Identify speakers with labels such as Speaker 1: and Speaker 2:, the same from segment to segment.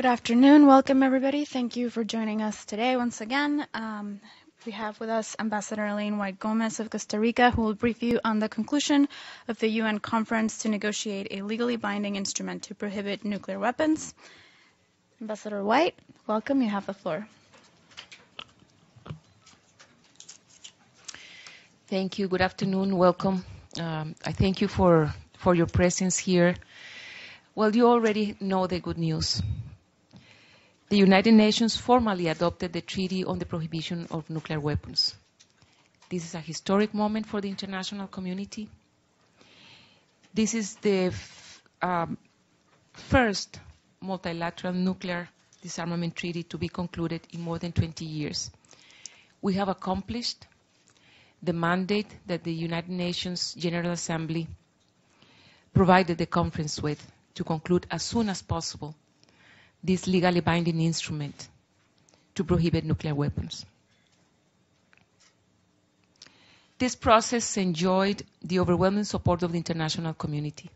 Speaker 1: Good afternoon. Welcome, everybody. Thank you for joining us today once again. We have with us Ambassador Elayne Whyte Gómez of Costa Rica, who will brief you on the conclusion of the UN conference to negotiate a legally binding instrument to prohibit nuclear weapons. Ambassador Whyte, welcome. You have the floor.
Speaker 2: Thank you. Good afternoon. Welcome. I thank you for your presence here. Well, you already know the good news. The United Nations formally adopted the Treaty on the Prohibition of Nuclear Weapons. This is a historic moment for the international community. This is the first multilateral nuclear disarmament treaty to be concluded in more than 20 years. We have accomplished the mandate that the United Nations General Assembly provided the conference with to conclude as soon as possible this legally binding instrument to prohibit nuclear weapons. This process enjoyed the overwhelming support of the international community.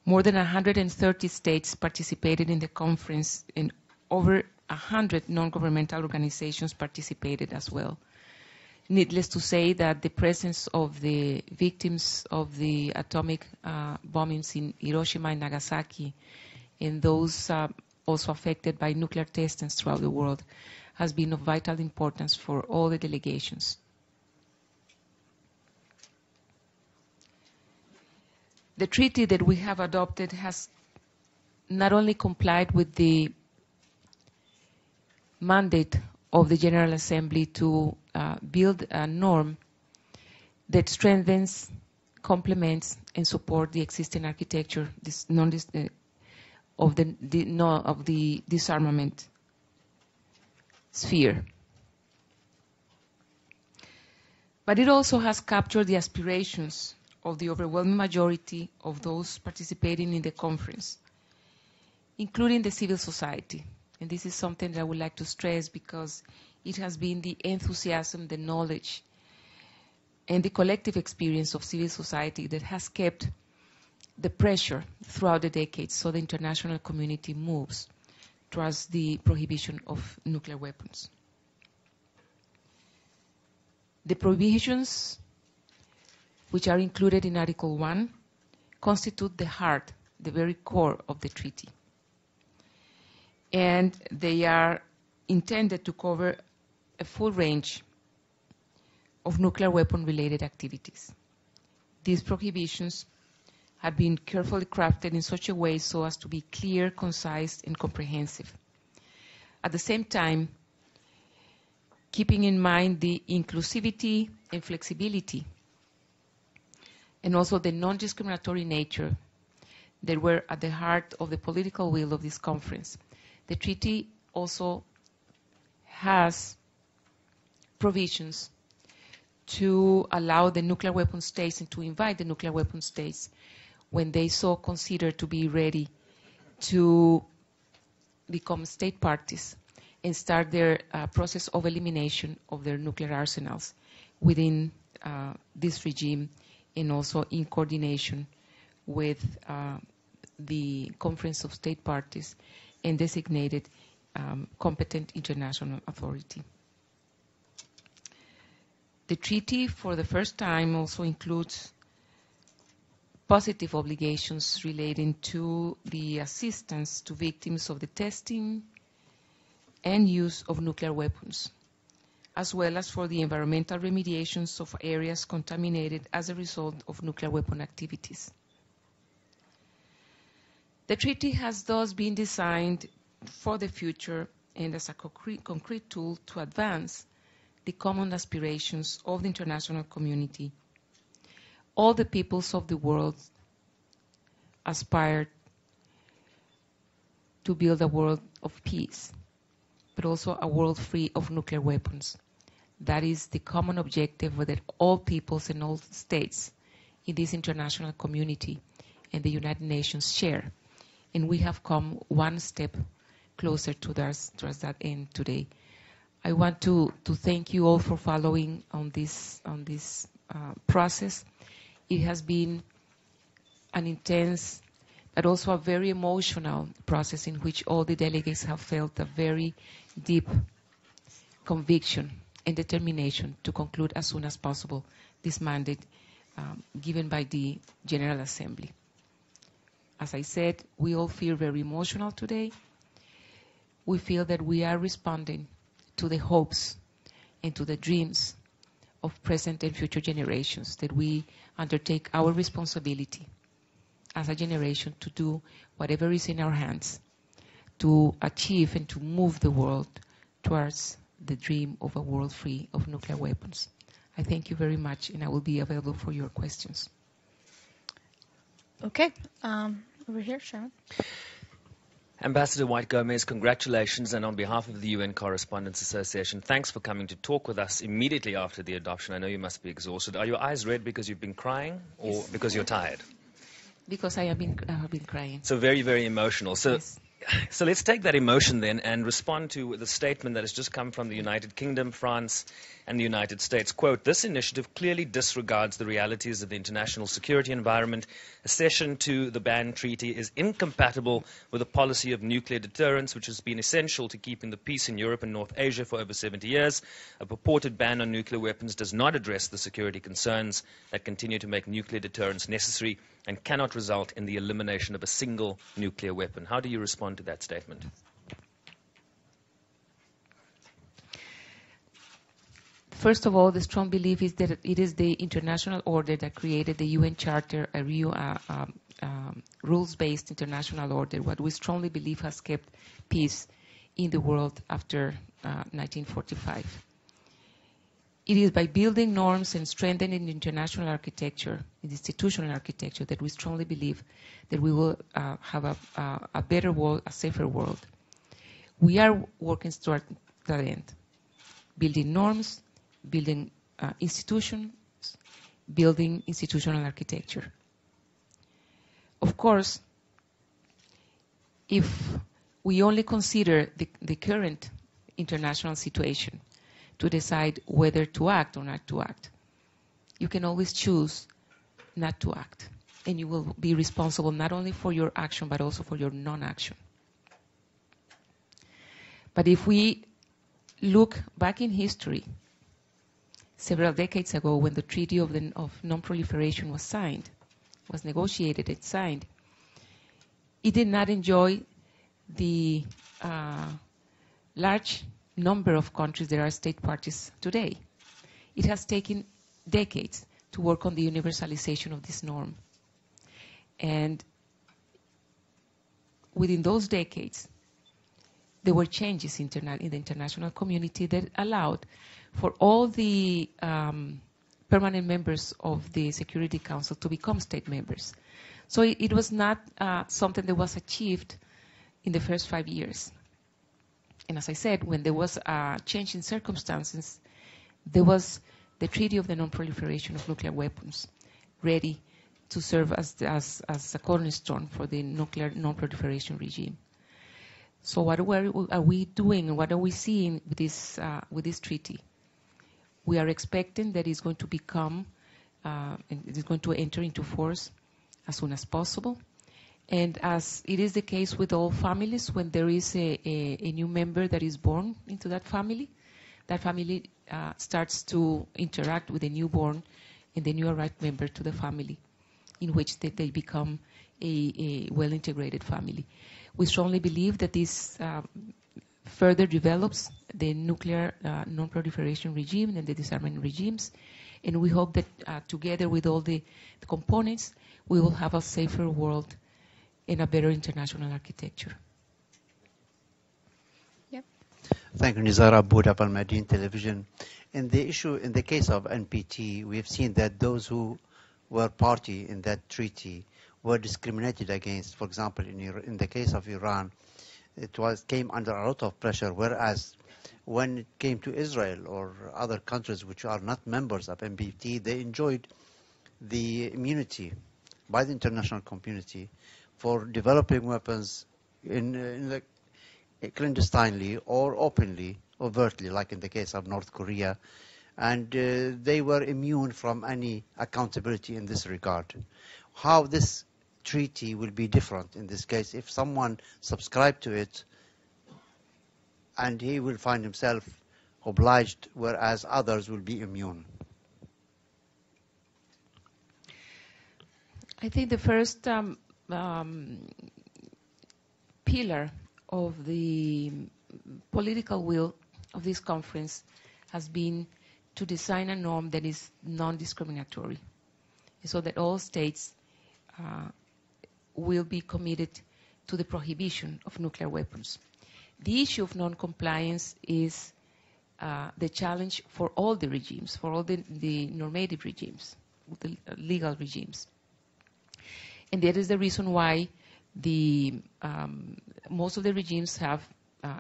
Speaker 2: More than 130 states participated in the conference, and over 100 non-governmental organizations participated as well. Needless to say that the presence of the victims of the atomic bombings in Hiroshima and Nagasaki and those also affected by nuclear testings throughout the world has been of vital importance for all the delegations. The treaty that we have adopted has not only complied with the mandate of the General Assembly to build a norm that strengthens, complements, and supports the existing architecture of the disarmament sphere. But it also has captured the aspirations of the overwhelming majority of those participating in the conference, including the civil society. And this is something that I would like to stress because it has been the enthusiasm, the knowledge, and the collective experience of civil society that has kept the pressure throughout the decades so the international community moves towards the prohibition of nuclear weapons. The prohibitions, which are included in Article 1, constitute the heart, the very core of the treaty. And they are intended to cover a full range of nuclear weapon-related activities. These prohibitions have been carefully crafted in such a way so as to be clear, concise, and comprehensive. At the same time, keeping in mind the inclusivity and flexibility, and also the non-discriminatory nature that were at the heart of the political will of this conference. The treaty also has provisions to allow the nuclear weapon states and to invite the nuclear weapon states when they so consider to be ready to become state parties and start their process of elimination of their nuclear arsenals within this regime and also in coordination with the Conference of State Parties and designated competent international authority. The treaty, for the first time, also includes positive obligations relating to the assistance to victims of the testing and use of nuclear weapons, as well as for the environmental remediations of areas contaminated as a result of nuclear weapon activities. The treaty has thus been designed for the future and as a concrete tool to advance the common aspirations of the international community. All the peoples of the world aspire to build a world of peace, but also a world free of nuclear weapons. That is the common objective that all peoples and all states in this international community and the United Nations share. And we have come one step closer towards that end today. I want to thank you all for following on this process. It has been an intense but also a very emotional process in which all the delegates have felt a very deep conviction and determination to conclude as soon as possible this mandate given by the General Assembly. As I said, we all feel very emotional today. We feel that we are responding to the hopes and to the dreams of present and future generations, that we undertake our responsibility as a generation to do whatever is in our hands to achieve and to move the world towards the dream of a world free of nuclear weapons. I thank you very much, and I will be available for your questions.
Speaker 1: Okay, over here, Sharon.
Speaker 3: Ambassador Whyte Gómez, congratulations, and on behalf of the UN Correspondents Association, thanks for coming to talk with us immediately after the adoption. I know you must be exhausted. Are your eyes red because you've been crying, or
Speaker 2: Yes.
Speaker 3: because you're tired?
Speaker 2: Because I have been crying.
Speaker 3: So very, very emotional.
Speaker 2: Yes.
Speaker 3: So let's take that emotion then and respond to the statement that has just come from the United Kingdom, France, and the United States. Quote, "This initiative clearly disregards the realities of the international security environment. Accession to the ban treaty is incompatible with a policy of nuclear deterrence, which has been essential to keeping the peace in Europe and North Asia for over 70 years. A purported ban on nuclear weapons does not address the security concerns that continue to make nuclear deterrence necessary and cannot result in the elimination of a single nuclear weapon." How do you respond to that statement?
Speaker 2: First of all, the strong belief is that it is the international order that created the UN Charter, a rules-based international order, what we strongly believe has kept peace in the world after 1945. It is by building norms and strengthening the international architecture, the institutional architecture, that we strongly believe that we will have a better world, a safer world. We are working toward that end, building norms, building institutions, building institutional architecture. Of course, if we only consider the current international situation to decide whether to act or not to act, you can always choose not to act. And you will be responsible not only for your action, but also for your non-action. But if we look back in history, several decades ago, when the Treaty of Non-Proliferation was negotiated and signed, it did not enjoy the large number of countries that are state parties today. It has taken decades to work on the universalization of this norm. And within those decades, there were changes in the international community that allowed for all the permanent members of the Security Council to become state members. So it was not something that was achieved in the first 5 years. And as I said, when there was a change in circumstances, there was the Treaty of the Non-Proliferation of Nuclear Weapons ready to serve as a cornerstone for the nuclear non-proliferation regime. So what are we doing? What are we seeing with this treaty? We are expecting that it's going to become, and it is going to enter into force as soon as possible. And as it is the case with all families, when there is a new member that is born into that family starts to interact with the newborn and the new arrived member to the family, in which they become a well-integrated family. We strongly believe that this further develops the nuclear non-proliferation regime and the disarmament regimes, and we hope that together with all the components, we will have a safer world and a better international architecture.
Speaker 1: Yep.
Speaker 4: Thank you, Nizar Aboud, Al Madin Television. In the case of NPT, we have seen that those who were party in that treaty were discriminated against. For example, in the case of Iran, came under a lot of pressure, whereas when it came to Israel or other countries which are not members of NPT, they enjoyed the immunity by the international community for developing weapons clandestinely or openly, overtly, like in the case of North Korea. And they were immune from any accountability in this regard. How this treaty will be different in this case. If someone subscribed to it, and he will find himself obliged, whereas others will be immune.
Speaker 2: I think the first pillar of the political will of this conference has been to design a norm that is non-discriminatory, so that all states will be committed to the prohibition of nuclear weapons. The issue of non-compliance is the challenge for all the regimes, for all the normative regimes, the legal regimes. And that is the reason why most of the regimes have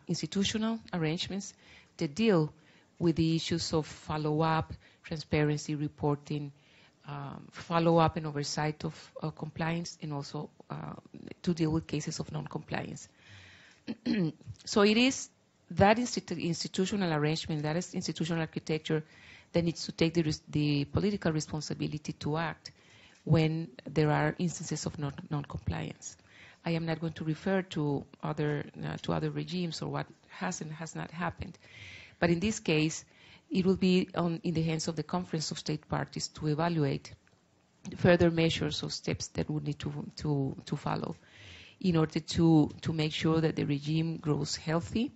Speaker 2: institutional arrangements that deal with the issues of follow-up, transparency, reporting, follow-up and oversight of compliance, and also to deal with cases of non-compliance. So it is that institutional arrangement, that is institutional architecture, that needs to take the political responsibility to act when there are instances of non-compliance. I am not going to refer to other regimes or what has and has not happened, but in this case, it will be in the hands of the Conference of State Parties to evaluate further measures or steps that would need to follow in order to make sure that the regime grows healthy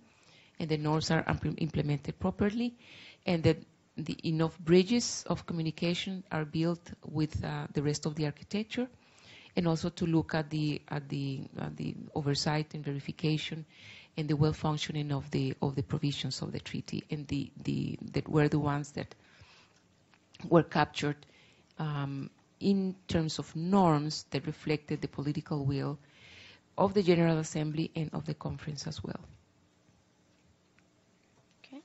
Speaker 2: and the norms are implemented properly, and that enough bridges of communication are built with the rest of the architecture, and also to look at the oversight and verification and the well functioning of the provisions of the treaty, and that were the ones that were captured in terms of norms that reflected the political will of the General Assembly and of the conference as well.
Speaker 1: Okay.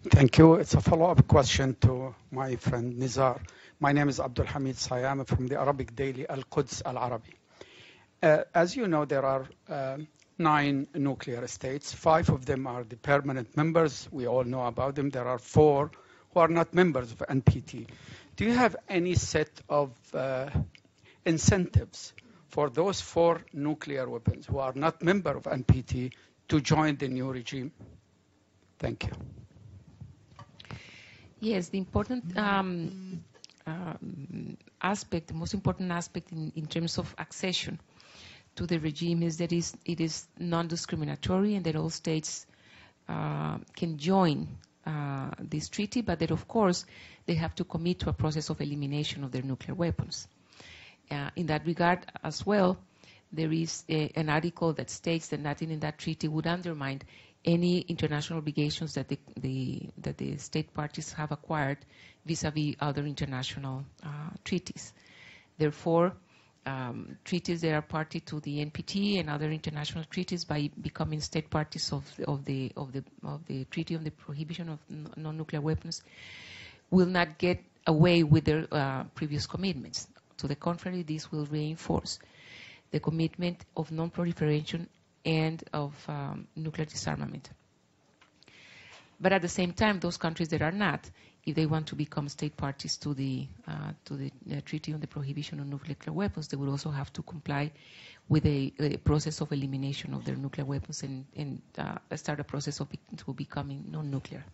Speaker 5: Thank you. It's a follow-up question to my friend Nizar. My name is Abdul Hamid Sayam from the Arabic daily Al-Quds Al-Arabi. As you know, there are 9 nuclear states. 5 of them are the permanent members. We all know about them. There are 4 who are not members of NPT. Do you have any set of incentives for those 4 nuclear weapons who are not members of NPT to join the new regime? Thank you.
Speaker 2: Yes, the important aspect, the most important aspect in terms of accession to the regime is that it is non-discriminatory, and that all states can join this treaty, but that, of course, they have to commit to a process of elimination of their nuclear weapons. In that regard as well, there is an article that states that nothing in that treaty would undermine any international obligations that the state parties have acquired vis-à-vis other international treaties. Therefore, treaties that are party to the NPT and other international treaties, by becoming state parties of the Treaty on the Prohibition of Non-Nuclear Weapons, will not get away with their previous commitments. To the contrary, this will reinforce the commitment of non-proliferation and of nuclear disarmament. But at the same time, those countries that are not, if they want to become state parties to the Treaty on the Prohibition of Nuclear Weapons, they will also have to comply with a process of elimination of their nuclear weapons and start a process of becoming non-nuclear.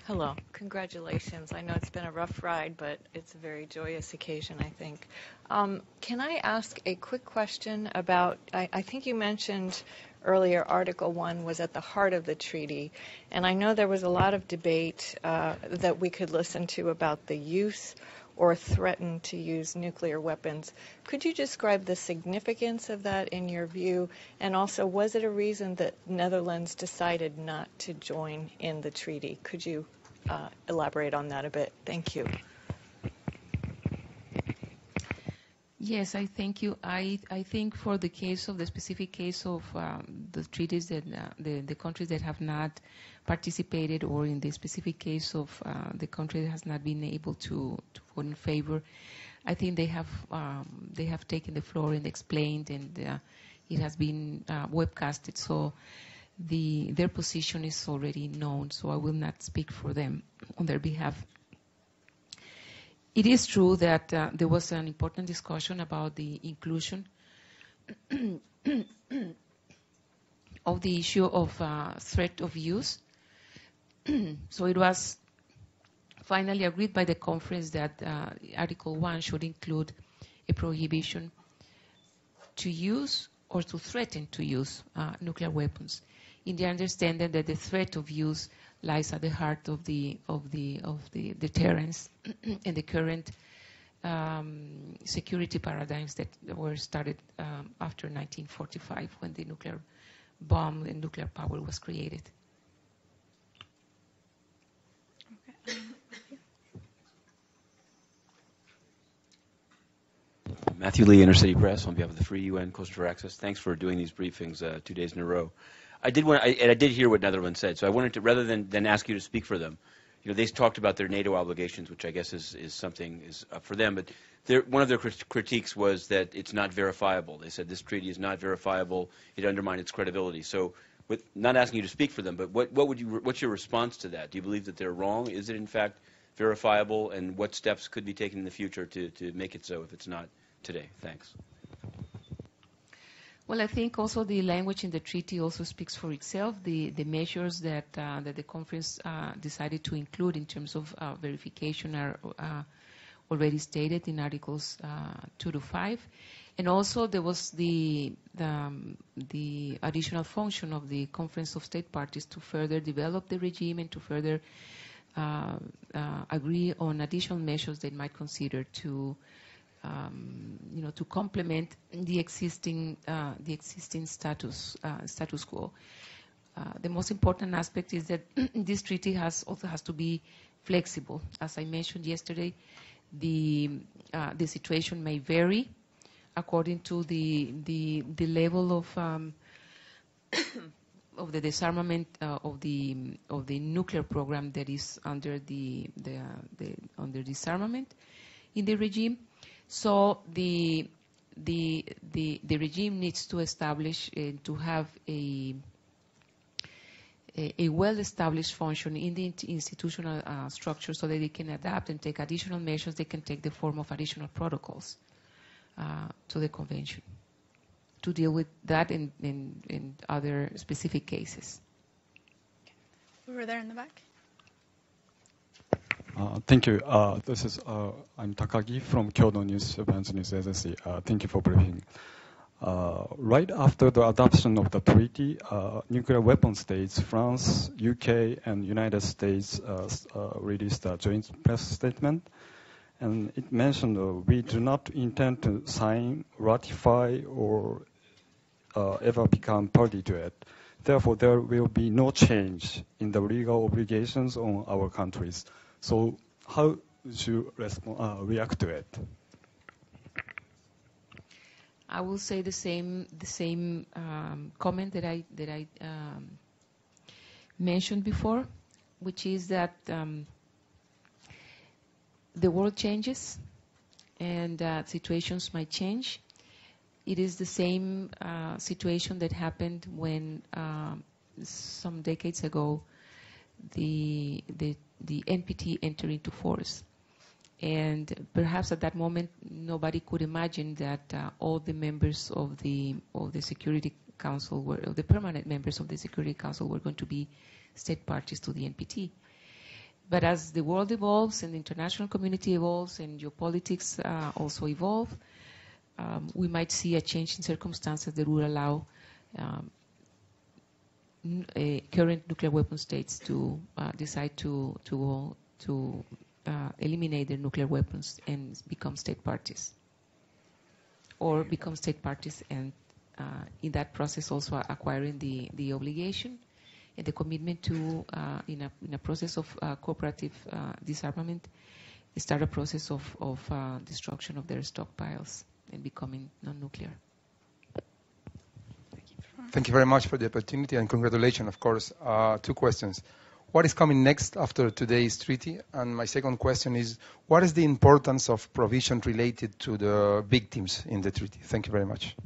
Speaker 6: Hello. Congratulations. I know it's been a rough ride, but it's a very joyous occasion, I think. Can I ask a quick question about, I think you mentioned earlier Article 1 was at the heart of the treaty, and I know there was a lot of debate that we could listen to about the use or threaten to use nuclear weapons. Could you describe the significance of that in your view? And also, was it a reason that Netherlands decided not to join in the treaty? Could you elaborate on that a bit? Thank you.
Speaker 2: Yes, I thank you. I think for the case of the specific case of the treaties that the countries that have not participated, or in the specific case of the country that has not been able to vote in favor, I think they have taken the floor and explained, and it has been webcasted. So their position is already known, so I will not speak for them on their behalf. It is true that there was an important discussion about the inclusion of the issue of threat of use. So it was finally agreed by the conference that Article 1 should include a prohibition to use or to threaten to use nuclear weapons, in the understanding that the threat of use lies at the heart of the deterrence and the current security paradigms that were started after 1945, when the nuclear bomb and nuclear power was created.
Speaker 7: Matthew Lee, Intercity Press, on behalf of the Free UN Coastal Access. Thanks for doing these briefings 2 days in a row. I did hear what Netherlands said, so I wanted to, rather than ask you to speak for them, they talked about their NATO obligations, which I guess is something up for them, but one of their critiques was that it's not verifiable. They said this treaty is not verifiable, it undermined its credibility. So, not asking you to speak for them, but what's your response to that? Do you believe that they're wrong? Is it in fact verifiable, and what steps could be taken in the future to make it so if it's not today? Thanks.
Speaker 2: Well, I think also the language in the treaty also speaks for itself. The measures that the conference decided to include in terms of verification are already stated in Articles 2 to 5. And also there was the additional function of the Conference of State Parties to further develop the regime and to further agree on additional measures they might consider to to complement the existing status quo. The most important aspect is that this treaty also has to be flexible. As I mentioned yesterday, the situation may vary according to the level of the disarmament of the nuclear program that is under under disarmament in the regime. So the regime needs to establish to have a well-established function in the institutional structure, so that they can adapt and take additional measures. They can take the form of additional protocols to the convention to deal with that in other specific cases.
Speaker 1: Over there in the back.
Speaker 8: Thank you. This is I'm Takagi from Kyodo News Japan's News Agency. Thank you for briefing. Right after the adoption of the treaty, nuclear weapon states France, UK, and United States released a joint press statement, and it mentioned we do not intend to sign, ratify, or ever become party to it. Therefore, there will be no change in the legal obligations on our countries. So how would you react to it?
Speaker 2: I will say the same comment that I mentioned before, which is that the world changes and situations might change. It is the same situation that happened when some decades ago the NPT entered into force. And perhaps at that moment, nobody could imagine that all the members of the Security Council, the permanent members of the Security Council, were going to be state parties to the NPT. But as the world evolves and the international community evolves and geopolitics also evolve, we might see a change in circumstances that will allow current nuclear weapon states to decide to eliminate their nuclear weapons and become state parties, or become state parties and in that process also acquiring the obligation and the commitment to, in a process of cooperative disarmament, start a process of destruction of their stockpiles and becoming non-nuclear.
Speaker 9: Thank you very much for the opportunity and congratulations, of course. 2 questions. What is coming next after today's treaty? And my second question is, what is the importance of provision related to the victims in the treaty? Thank you very much.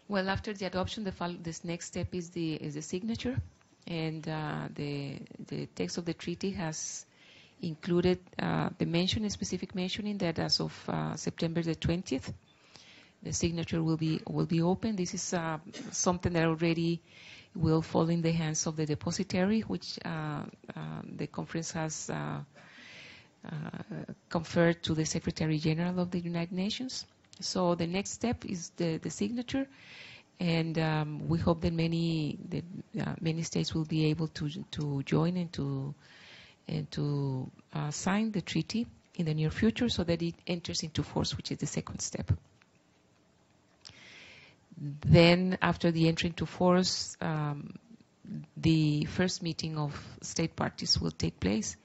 Speaker 2: Well, after the adoption, this next step is the signature, and the text of the treaty has included a specific mentioning that as of September the 20th, the signature will be open. This is something that already will fall in the hands of the depositary, which the conference has conferred to the Secretary General of the United Nations. So the next step is the signature, and we hope that many states will be able to join and to sign the treaty in the near future, so that it enters into force, which is the second step. Then, after the entry into force, the first meeting of state parties will take place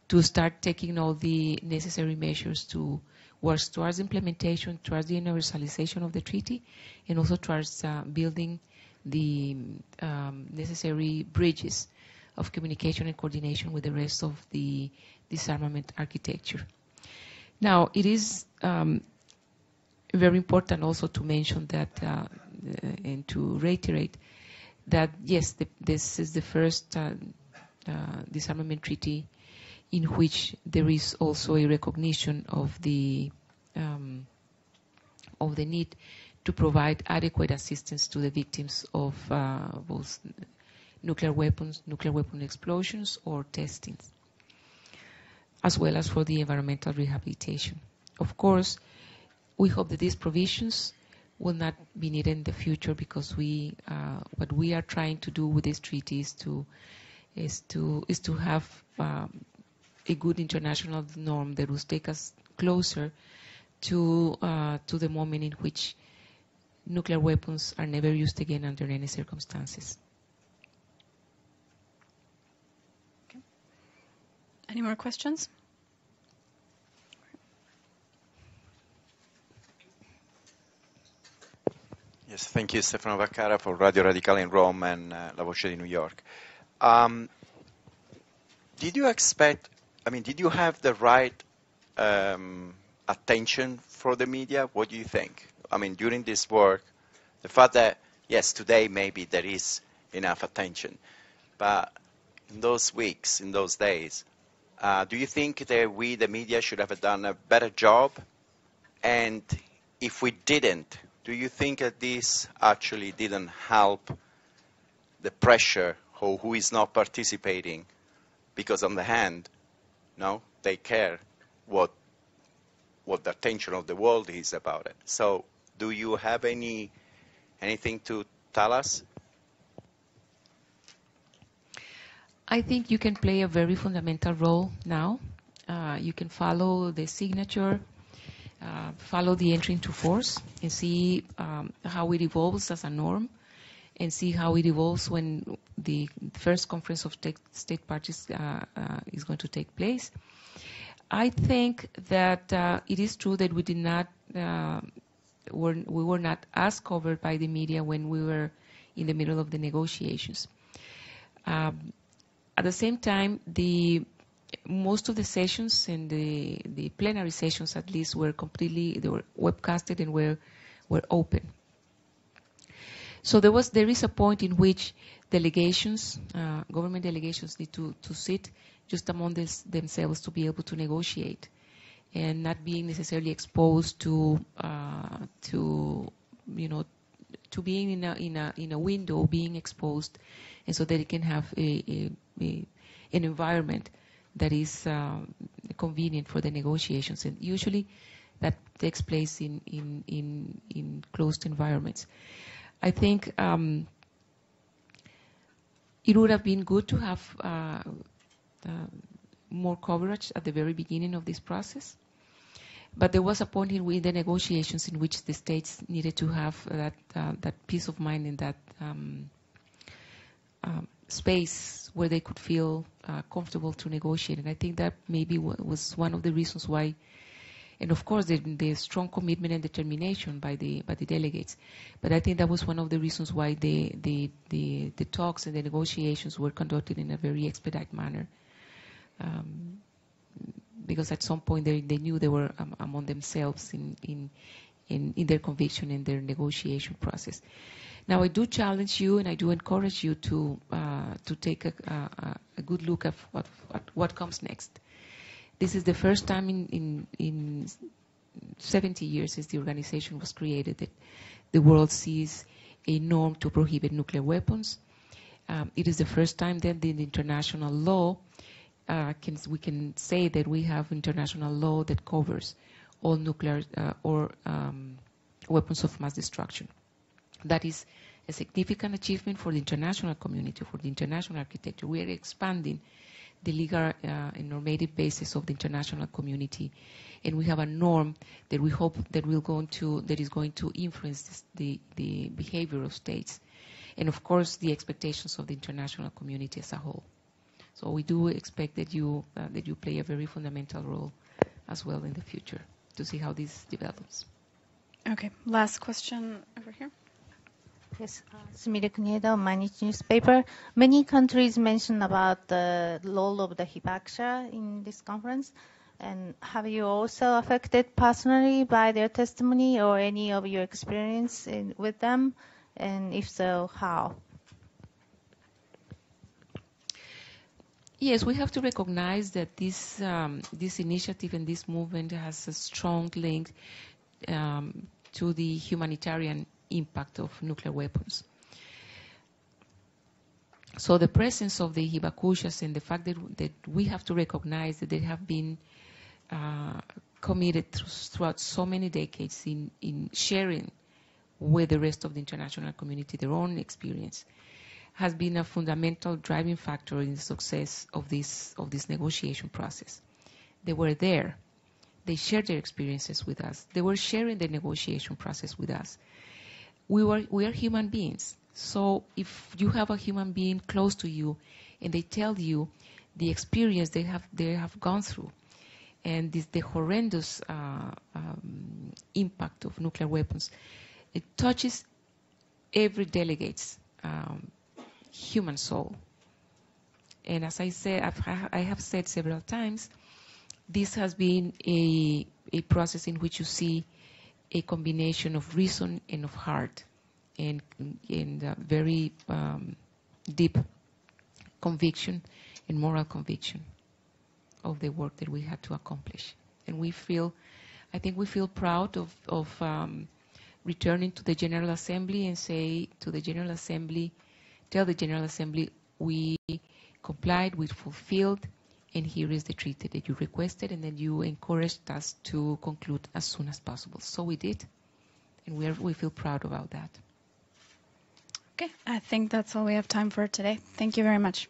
Speaker 2: to start taking all the necessary measures to work towards implementation, towards the universalization of the treaty, and also towards building the necessary bridges of communication and coordination with the rest of the disarmament architecture. Now, it is very important also to mention that and to reiterate that, yes, this is the first disarmament treaty in which there is also a recognition of the need to provide adequate assistance to the victims of both nuclear weapon explosions or testings, as well as for the environmental rehabilitation. Of course, we hope that these provisions will not be needed in the future, because what we are trying to do with this treaty is to have a good international norm that will take us closer to the moment in which nuclear weapons are never used again under any circumstances.
Speaker 1: Okay. Any more questions?
Speaker 10: Yes, thank you, Stefano Vaccara for Radio Radicale in Rome and La Voce di New York. Did you have the right attention for the media? What do you think? I mean, during this work, the fact that, yes, today maybe there is enough attention, but in those weeks, in those days, do you think that we, the media, should have done a better job? And if we didn't, do you think that this actually didn't help the pressure of who is not participating? Because on the hand, no, they care what the attention of the world is about it. So do you have anything to tell us?
Speaker 2: I think you can play a very fundamental role now. You can follow the signature, follow the entry into force, and see how it evolves as a norm, and see how it evolves when the first conference of state parties is going to take place. I think that it is true that we did not, we were not as covered by the media when we were in the middle of the negotiations. At the same time, most of the sessions and the plenary sessions, at least, they were webcasted and were open. So there is a point in which delegations, government delegations, need to sit just among themselves to be able to negotiate, and not being necessarily exposed to being in a window, being exposed, and so that it can have an environment that is convenient for the negotiations. And usually that takes place in closed environments. I think it would have been good to have more coverage at the very beginning of this process. But there was a point in the negotiations in which the states needed to have that peace of mind and that space where they could feel comfortable to negotiate. And I think that maybe was one of the reasons why, and of course the strong commitment and determination by the delegates. But I think that was one of the reasons why the talks and the negotiations were conducted in a very expedited manner. Because at some point they knew they were among themselves in in their conviction and their negotiation process. Now, I do challenge you and I do encourage you to take a good look at what comes next. This is the first time in 70 years since the organization was created that the world sees a norm to prohibit nuclear weapons. It is the first time that in international law, we can say that we have international law that covers all nuclear or weapons of mass destruction. That is a significant achievement for the international community, for the international architecture. We are expanding the legal and normative basis of the international community, and we have a norm that we hope that is going to influence the behavior of states, and of course the expectations of the international community as a whole. So we do expect that you play a very fundamental role as well in the future to see how this develops.
Speaker 1: Okay, last question over here.
Speaker 11: Yes, Sumire Kunieda, Mainichi newspaper. Many countries mentioned about the role of the hibakusha in this conference. And have you also affected personally by their testimony or any of your experience with them? And if so, how?
Speaker 2: Yes, we have to recognize that this initiative and this movement has a strong link to the humanitarian impact of nuclear weapons. So the presence of the hibakushas and the fact that we have to recognize that they have been committed throughout so many decades in sharing with the rest of the international community their own experience has been a fundamental driving factor in the success of this negotiation process. They were there. They shared their experiences with us. They were sharing the negotiation process with us. We are human beings. So if you have a human being close to you and they tell you the experience they have gone through and the horrendous impact of nuclear weapons, it touches every delegate's human soul. And as I said, I have said several times, this has been a process in which you see a combination of reason and of heart and very deep conviction and moral conviction of the work that we had to accomplish. And I think we feel proud of returning to the General Assembly and tell the General Assembly, we complied, we fulfilled, and here is the treaty that you requested and that you encouraged us to conclude as soon as possible. So we did, and we feel proud about that.
Speaker 1: Okay, I think that's all we have time for today. Thank you very much.